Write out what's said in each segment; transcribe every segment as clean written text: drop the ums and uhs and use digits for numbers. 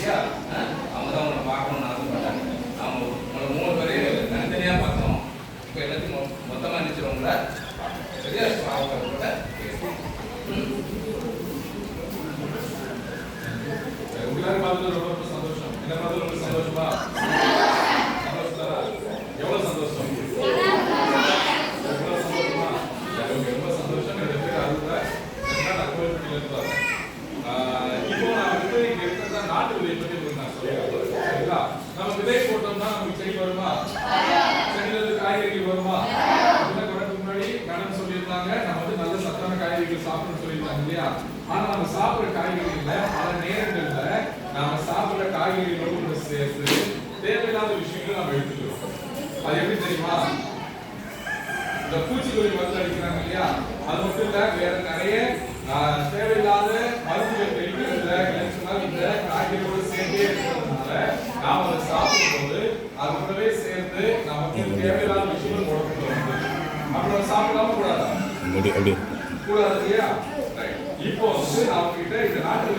சரியா? அவங்க தான் உங்களை பார்க்கணும்னு ஆசைப்பட்டாங்க. அவங்க உங்களை 3 பேரையும் தனித்தனியா பார்த்தோம். இப்போ எல்லாத்தையும் மொத்தமா நினைச்சிருவங்கள சரியா? அவங்க கூட எல்லாரும் பார்த்தது ரொம்ப சந்தோஷம். என்ன பார்த்தது ரொம்ப சந்தோஷமா? சந்தோஷமா? எவ்வளவு சந்தோஷம்? எவ்வளவு சந்தோஷமா? ரொம்ப சந்தோஷம். நிறைய பேர் அதுல நான் கோயிலுக்கு இருந்தாங்க. இப்போ நான் வந்து இங்க இருக்கிறதா நாட்டு விதை பற்றி உங்களுக்கு நான் சொல்லிடுறேன். சரிங்களா? நம்ம விதை போட்டோம்னா நமக்கு செடி வருமா? செடியில இருந்து காய்கறிகள் வருமா? முன்னாடி கடன் சொல்லியிருந்தாங்க நம்ம வந்து நல்ல சத்தான காய்கறிகள் சாப்பிடணும்னு சொல்லியிருந்தாங்க இல்லையா? ஆனா நம்ம சாப்பிடுற காய்கறிகள்ல பல நேரங்கள்ல நாம சாப்பிடுற காய்கறிகளோடு சேர்த்து தேவையில்லாத விஷயங்களை நம்ம எடுத்துக்கிறோம். அது எப்படி தெரியுமா? இந்த பூச்சிக்கொல்லி மருந்து அடிக்கிறாங்க இல்லையா? அது மட்டும் இல்ல, வேற நிறைய தேவையில்லாத மருந்துகள் தெளிக்கிறதுல இந்த காய்கறிகளோடு சேர்த்தே இருக்கிறதுனால நாம அதை சாப்பிடும்போது அது கூடவே சேர்த்து நமக்கு தேவையில்லாத விஷயங்கள் உடம்புக்கு வருது. அப்புறம் சாப்பிடாம கூடாதா? கூடாது இல்லையா? இப்போ வந்து நம்ம கிட்ட இந்த நாட்டு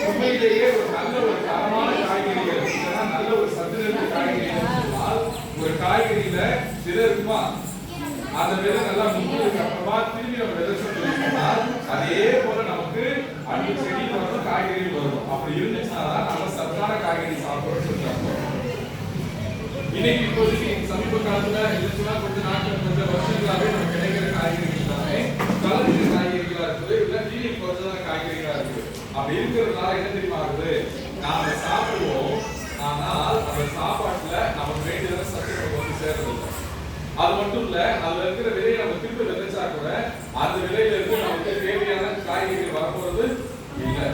உண்மையிலேயே ஒரு நல்ல ஒரு தரமான காய்கறிகள் இல்லைன்னா நல்ல ஒரு சத்து நிறைந்த காய்கறிகள் சொன்னால் ஒரு காய்கறியில விதை இருக்குமா? அந்த விதை நல்லா முன்னதுக்கு அப்புறமா திரும்பி நம்ம விதை சொன்னால் அதே போல நமக்கு அடுத்த செடி வரும், காய்கறி வரும். அப்படி இருந்துச்சுன்னா தான் நம்ம சத்தான காய்கறி சாப்பிடுறோம்னு சொல்றாங்க. இன்னைக்கு இப்போதைக்கு சமீப காலத்துல இருந்துச்சுன்னா கொஞ்ச நாட்கள் கொஞ்ச வருஷங்களாவே நமக்கு கிடைக்கிற காய்கறிகள் எல்லாமே கலந்து காய்கறிகளா இருக்குது, இல்ல நீர் குறைஞ்சதான காய்கறிகளா இருக்குது. அப்படி இருக்கிறதுனால என்ன தெரியுமா ஆகுது? நாம சாப்பிடுவோம், ஆனால் அந்த சாப்பாட்டுல நமக்கு வேண்டியதான சத்து நமக்கு வந்து சேர்றதில்லை. அது மட்டும் இல்ல, அதுல இருக்கிற விதையை நம்ம திரும்ப விதைச்சா கூட அந்த விதையில இருந்து நமக்கு தேவையான காய்கறிகள் வரப்போறது இல்லை.